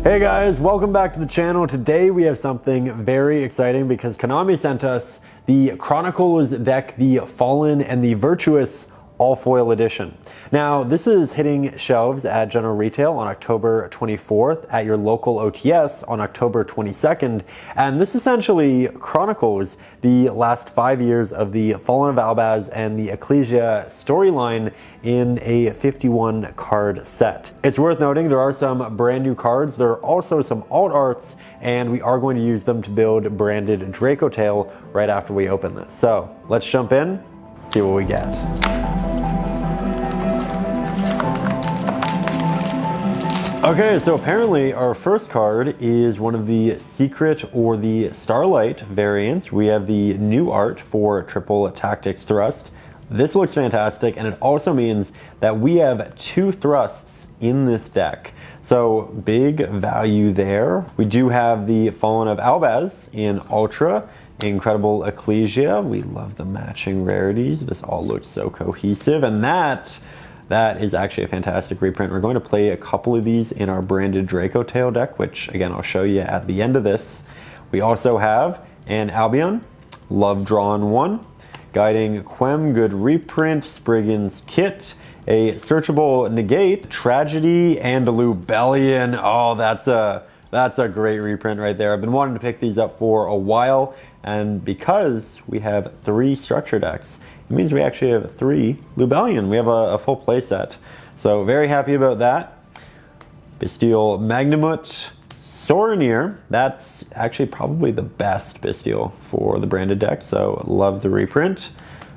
Hey guys, welcome back to the channel. Today we have something very exciting because Konami sent us the Chronicles Deck, the Fallen and the Virtuous all foil edition. Now this is hitting shelves at general retail on October 24th, at your local OTS on October 22nd, and this essentially chronicles the last 5 years of the Fallen of Albaz and the Ecclesia storyline in a 51 card set. It's worth noting there are some brand new cards, there are also some alt arts, and we are going to use them to build Branded Dracotail right after we open this. So let's jump in, see what we get. Okay, so apparently our first card is one of the Secret or the Starlight variants. We have the new art for Triple Tactics Thrust. This looks fantastic, and it also means that we have 2 thrusts in this deck. So big value there. We do have the Fallen of Albaz in Ultra, incredible Ecclesia. We love the matching rarities. This all looks so cohesive, and that is actually a fantastic reprint. We're going to play a couple of these in our Branded Dracotail deck, which again, I'll show you at the end of this. We also have an Albion, Love Drawn 1, Guiding Quem, good reprint, Spriggan's Kit, a searchable Negate, Tragedy, and a Lubellion. Oh, that's a great reprint right there. I've been wanting to pick these up for a while, and because we have 3 structure decks, it means we actually have 3 Lubellion. We have a full play set. So very happy about that. Bestial Magnamut, Sorinir. That's actually probably the best Bestial for the branded deck, so love the reprint.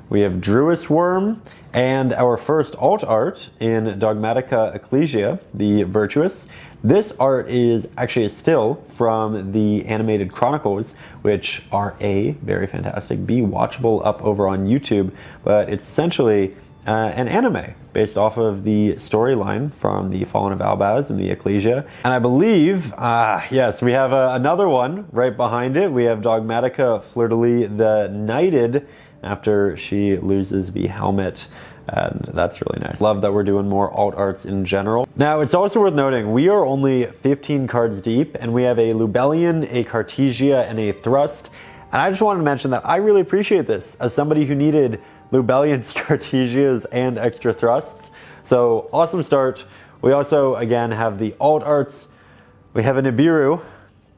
We have Druis Worm, and our first alt art in Dogmatica Ecclesia, the Virtuous. This art is actually a still from the animated Chronicles, which are A, very fantastic, B, watchable up over on YouTube, but it's essentially an anime based off of the storyline from the Fallen of Albaz and the Ecclesia. And I believe, yes, we have another one right behind it. We have Dogmatica Fleur-de-Lis the Knighted after she loses the helmet. And that's really nice. Love that we're doing more alt arts in general. Now, it's also worth noting, we are only 15 cards deep, and we have a Lubellion, a Cartesia, and a Thrust. And I just wanted to mention that I really appreciate this as somebody who needed Lubellions, Cartesias, and extra Thrusts. So, awesome start. We also, again, have the alt arts. We have a Nibiru.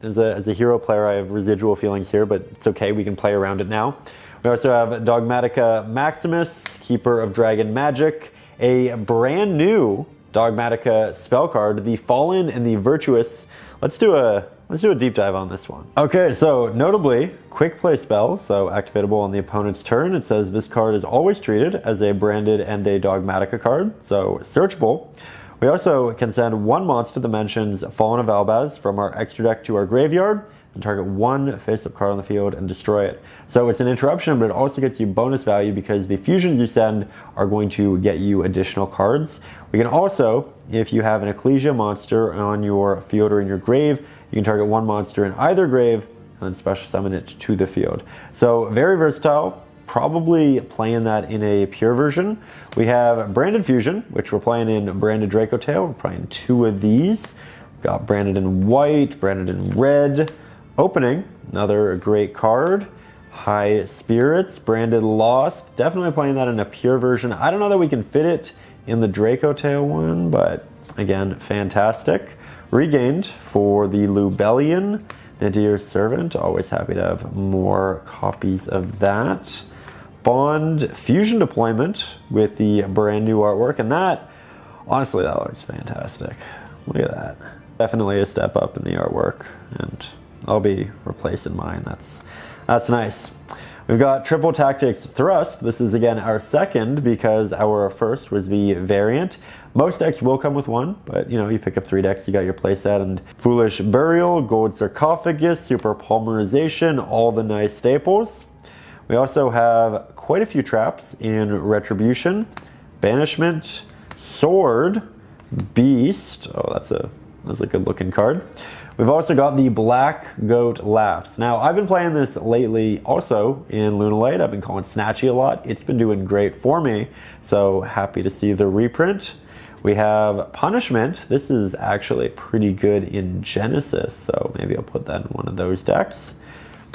As a hero player, I have residual feelings here, but it's okay, we can play around it now. We also have Dogmatica Maximus, Keeper of Dragon Magic, a brand new Dogmatica spell card, the Fallen and the Virtuous. Let's do a deep dive on this one. Okay, so notably, quick play spell, so activatable on the opponent's turn. It says this card is always treated as a branded and a Dogmatica card, so searchable. We also can send 1 monster that mentions Fallen of Albaz from our extra deck to our graveyard, and target 1 face-up card on the field and destroy it. So it's an interruption, but it also gets you bonus value because the fusions you send are going to get you additional cards. We can also, if you have an Ecclesia monster on your field or in your grave, you can target 1 monster in either grave and then special summon it to the field. So very versatile, probably playing that in a pure version. We have Branded Fusion, which we're playing in Branded Dracotail. We're playing 2 of these. We've got Branded in white, Branded in red. Opening, another great card. High Spirits, Branded Lost. Definitely playing that in a pure version. I don't know that we can fit it in the Dracotail one, but again, fantastic. Regained for the Lubellion, Nadir's Servant. Always happy to have more copies of that. Bond Fusion Deployment with the brand new artwork, and that, honestly, that looks fantastic. Look at that. Definitely a step up in the artwork, and I'll be replacing mine. That's nice. We've got Triple Tactics Thrust. This is again our second because our first was the variant. Most decks will come with 1, but you pick up 3 decks, you got your playset. And Foolish Burial, Gold Sarcophagus, Super Polymerization, all the nice staples. We also have quite a few traps in Retribution, Banishment, Sword, Beast. Oh, that's a good looking card. We've also got the Black Goat Laughs. Now, I've been playing this lately also in Lunalight. I've been calling Snatchy a lot. It's been doing great for me, so happy to see the reprint. We have Punishment. This is actually pretty good in Genesis, so maybe I'll put that in one of those decks.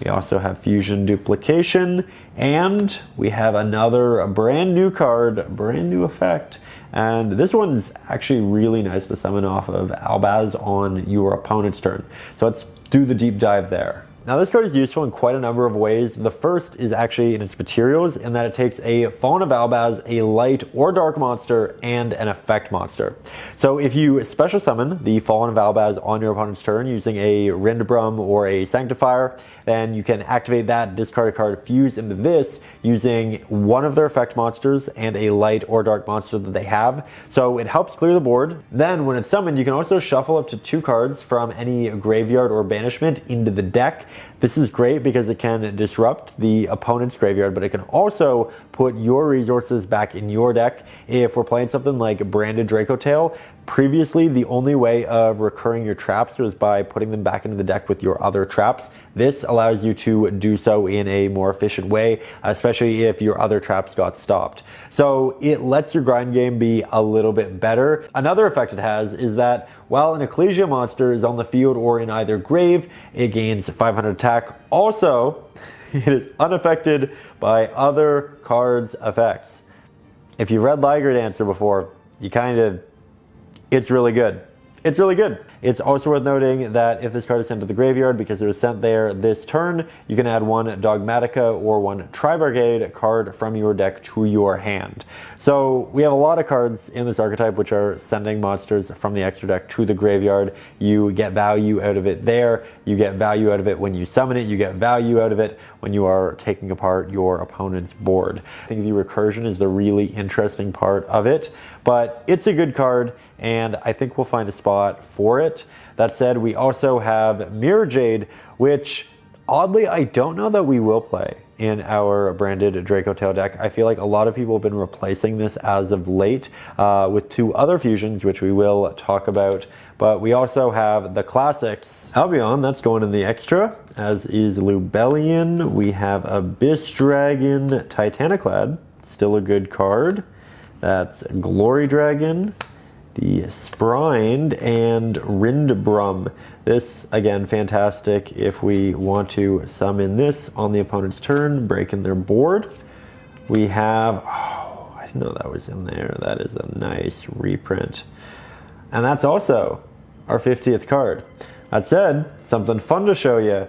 We also have Fusion Duplication, and we have another brand new card, brand new effect. And this one's actually really nice to summon off of Albaz on your opponent's turn. So let's do the deep dive there. Now this card is useful in quite a number of ways. The first is actually in its materials, in that it takes a Fallen of Albaz, a light or dark monster, and an effect monster. So if you special summon the Fallen of Albaz on your opponent's turn using a Rindbrum or a Sanctifier, then you can activate that, discard a card, fuse into this using one of their effect monsters and a light or dark monster that they have. So it helps clear the board. Then when it's summoned, you can also shuffle up to 2 cards from any graveyard or banishment into the deck. This is great because it can disrupt the opponent's graveyard, but it can also put your resources back in your deck. If we're playing something like Branded Dracotail, previously the only way of recurring your traps was by putting them back into the deck with your other traps. This allows you to do so in a more efficient way, especially if your other traps got stopped. So it lets your grind game be a little bit better. Another effect it has is that while an Ecclesia monster is on the field or in either grave, it gains 500 attack. Also, it is unaffected by other cards' effects. If you've read Liger Dancer before, it's really good. It's really good. It's also worth noting that if this card is sent to the graveyard because it was sent there this turn, you can add 1 Dogmatica or 1 Tri-Brigade card from your deck to your hand. So we have a lot of cards in this archetype which are sending monsters from the extra deck to the graveyard. You get value out of it there. You get value out of it when you summon it. You get value out of it when you are taking apart your opponent's board. I think the recursion is the really interesting part of it, but it's a good card, and I think we'll find a spot for it. That said, we also have Mirror Jade, which oddly I don't know that we will play in our Branded Dracotail deck. I feel like a lot of people have been replacing this as of late with 2 other fusions, which we will talk about. But we also have the classics. Albion, that's going in the extra, as is Lubellion. We have Abyss Dragon, Titaniclad, still a good card. That's Glory Dragon, the Sprined, and Rindbrum. This, again, fantastic if we want to summon this on the opponent's turn, breaking their board. We have, oh, I didn't know that was in there. That is a nice reprint. And that's also our 50th card. That said, something fun to show you.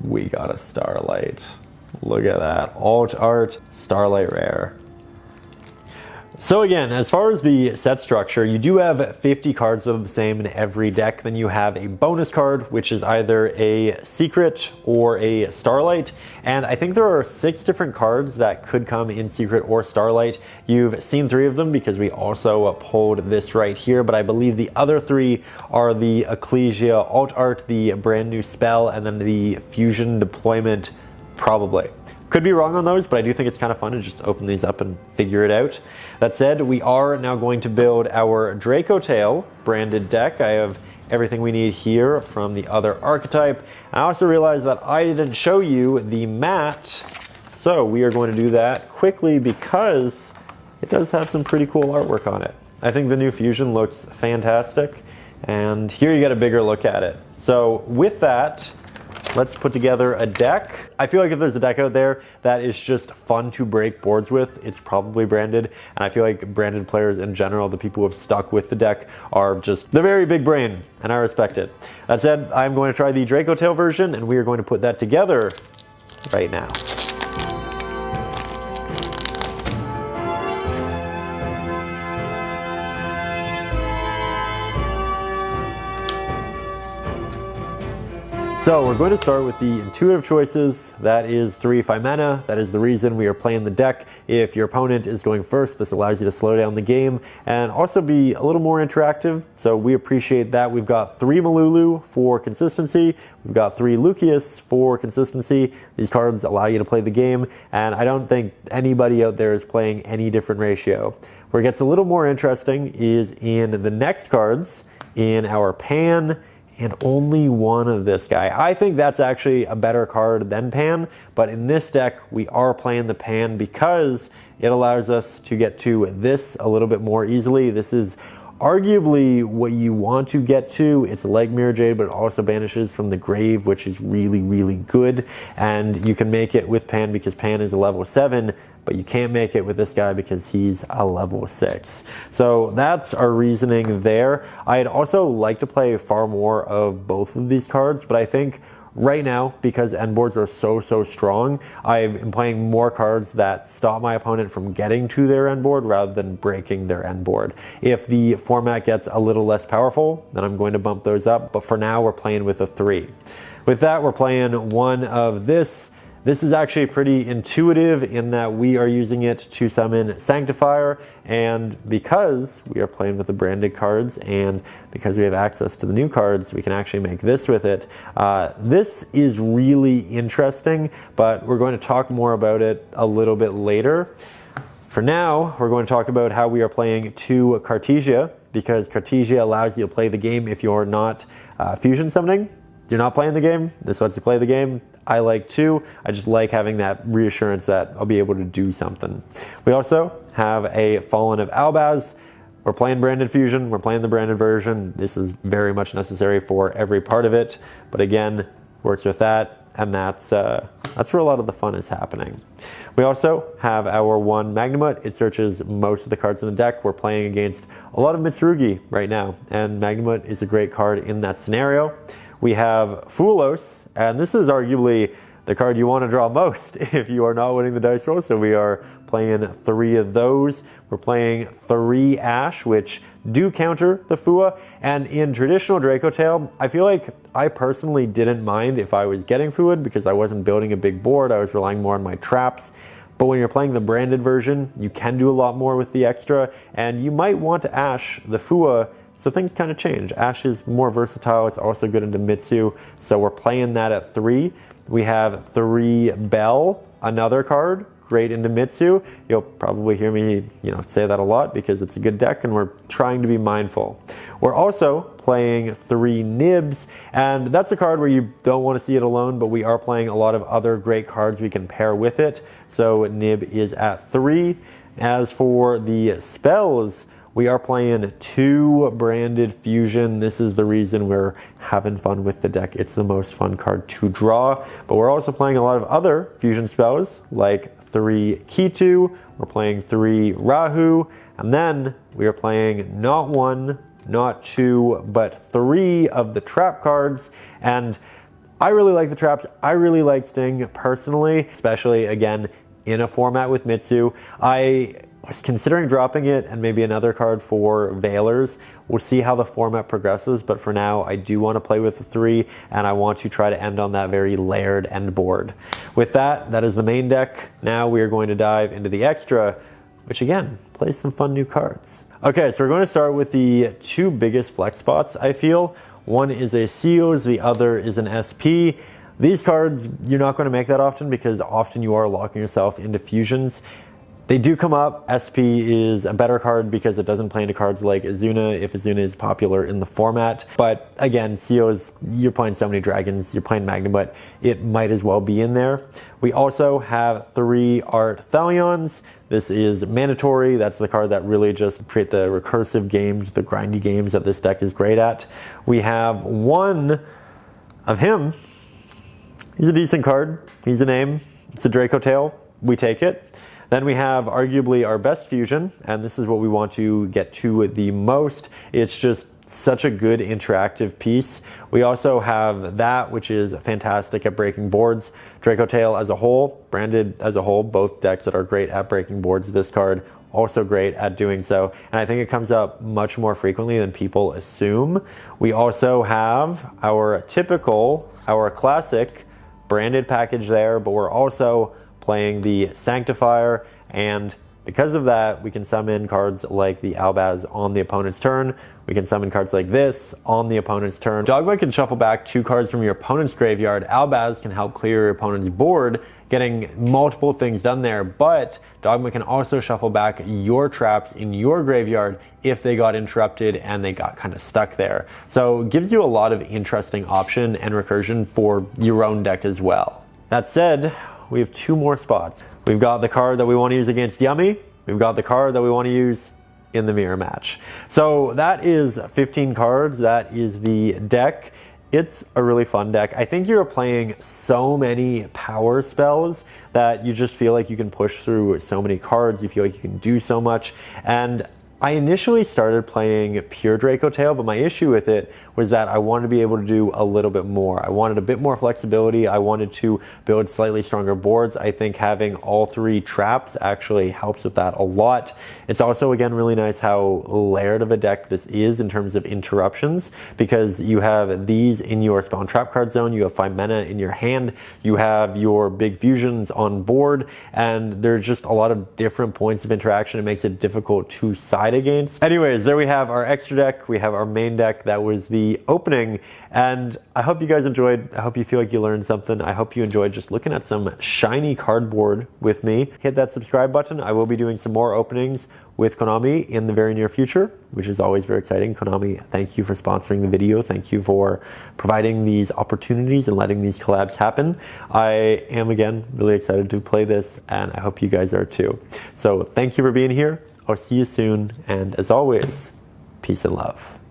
We got a Starlight. Look at that. Alt art, Starlight rare. So again, as far as the set structure, you do have 50 cards that are the same in every deck. Then you have a bonus card, which is either a Secret or a Starlight. And I think there are 6 different cards that could come in Secret or Starlight. You've seen 3 of them because we also pulled this right here, but I believe the other 3 are the Ecclesia alt art, the brand new spell, and then the fusion deployment, probably. Could be wrong on those, but I do think it's kind of fun to just open these up and figure it out. That said, we are now going to build our Dracotail branded deck. I have everything we need here from the other archetype. I also realized that I didn't show you the mat, so we are going to do that quickly because it does have some pretty cool artwork on it. I think the new fusion looks fantastic, and here you get a bigger look at it. So with that, let's put together a deck. I feel like if there's a deck out there that is just fun to break boards with, it's probably Branded. And I feel like Branded players in general, the people who have stuck with the deck, are just the very big brain, and I respect it. That said, I'm going to try the Dracotail version, and we are going to put that together right now. So we're going to start with the intuitive choices. That is 3 mana. That is the reason we are playing the deck. If your opponent is going first, this allows you to slow down the game and also be a little more interactive. So we appreciate that. We've got 3 Malulu for consistency. We've got 3 Lucius for consistency. These cards allow you to play the game, and I don't think anybody out there is playing any different ratio. Where it gets a little more interesting is in the next cards in our Pan, and only 1 of this guy. I think that's actually a better card than Pan, but in this deck, we are playing the Pan because it allows us to get to this a little bit more easily. This is arguably what you want to get to. It's like Mirror Jade, but it also banishes from the grave, which is really, really good. And you can make it with Pan because Pan is a level 7, but you can't make it with this guy because he's a level 6. So that's our reasoning there. I'd also like to play far more of both of these cards, but I think right now, because end boards are so strong, I am playing more cards that stop my opponent from getting to their end board rather than breaking their end board. If the format gets a little less powerful, then I'm going to bump those up, but for now we're playing with a 3. With that, we're playing one of this. This is actually pretty intuitive in that we are using it to summon Sanctifier, and because we are playing with the branded cards and because we have access to the new cards, we can actually make this with it. This is really interesting, but we're going to talk more about it a little bit later. For now, we're going to talk about how we are playing 2 Cartesia, because Cartesia allows you to play the game if you're not fusion summoning. You're not playing the game, this lets you play the game. I like too. I just like having that reassurance that I'll be able to do something. We also have a Fallen of Albaz. We're playing branded fusion, we're playing the branded version. This is very much necessary for every part of it, but again, works with that, and that's where a lot of the fun is happening. We also have our 1 Magnamut. It searches most of the cards in the deck. We're playing against a lot of Mitsurugi right now, and Magnamut is a great card in that scenario. We have Fulos, and this is arguably the card you want to draw most if you are not winning the dice roll, so we are playing 3 of those. We're playing 3 Ash, which do counter the Fua, and in traditional Dracotail, I feel like I personally didn't mind if I was getting Fua'd because I wasn't building a big board, I was relying more on my traps. But when you're playing the branded version, you can do a lot more with the extra, and you might want to Ash the Fua. So things kind of change. Ash is more versatile. It's also good into Mitsu. So we're playing that at 3. We have 3 Bell, another card, great into Mitsu. You'll probably hear me, say that a lot because it's a good deck and we're trying to be mindful. We're also playing 3 Nibs, and that's a card where you don't want to see it alone, but we are playing a lot of other great cards we can pair with it. So Nib is at 3. As for the spells, we are playing 2 branded fusion. This is the reason we're having fun with the deck. It's the most fun card to draw, but we're also playing a lot of other fusion spells like 3 Kitu, we're playing 3 Rahu, and then we are playing not 1, not 2, but 3 of the trap cards. And I really like the traps. I really like Sting personally, especially again in a format with Mitsu. I was considering dropping it and maybe another card for Veilers. We'll see how the format progresses, but for now I do want to play with the 3 and I want to try to end on that very layered end board. With that, that is the main deck. Now we are going to dive into the extra, which again, plays some fun new cards. Okay, so we're going to start with the 2 biggest flex spots, I feel. One is a Seals, the other is an SP. These cards, you're not going to make that often because often you are locking yourself into fusions. They do come up. SP is a better card because it doesn't play into cards like Azuna if Azuna is popular in the format. But again, COs, you're playing so many dragons, you're playing Magnamut, it might as well be in there. We also have 3 Art Thalions. This is mandatory. That's the card that really just create the recursive games, the grindy games that this deck is great at. We have 1 of him. He's a decent card. He's a name. It's a Dracotail. We take it. Then we have arguably our best fusion, and this is what we want to get to the most. It's just such a good interactive piece. We also have that, which is fantastic at breaking boards. Dracotail as a whole, Branded as a whole, both decks that are great at breaking boards. This card also great at doing so, and I think it comes up much more frequently than people assume. We also have our typical, our classic branded package there, but we're also playing the Sanctifier, and because of that, we can summon cards like the Albaz on the opponent's turn. We can summon cards like this on the opponent's turn. Dogma can shuffle back 2 cards from your opponent's graveyard. Albaz can help clear your opponent's board, getting multiple things done there, but Dogma can also shuffle back your traps in your graveyard if they got interrupted and they got kind of stuck there. So it gives you a lot of interesting option and recursion for your own deck as well. That said, we have 2 more spots. We've got the card that we want to use against Yummy. We've got the card that we want to use in the mirror match. So that is 15 cards. That is the deck. It's a really fun deck. I think you're playing so many power spells that you just feel like you can push through so many cards. You feel like you can do so much. And I initially started playing pure Dracotail, but my issue with it was that I wanted to be able to do a little bit more. I wanted a bit more flexibility. I wanted to build slightly stronger boards. I think having all 3 traps actually helps with that a lot. It's also, again, really nice how layered of a deck this is in terms of interruptions, because you have these in your spell and trap card zone, you have 5 mana in your hand, you have your big fusions on board, and there's just a lot of different points of interaction. It makes it difficult to side against. Anyways, there we have our extra deck. We have our main deck. That was the opening, and I hope you guys enjoyed. I hope you feel like you learned something. I hope you enjoyed just looking at some shiny cardboard with me. Hit that subscribe button. I will be doing some more openings with Konami in the very near future, which is always very exciting. Konami, thank you for sponsoring the video. Thank you for providing these opportunities and letting these collabs happen. I am, again, really excited to play this, and I hope you guys are too. So thank you for being here. I'll see you soon, and as always, peace and love.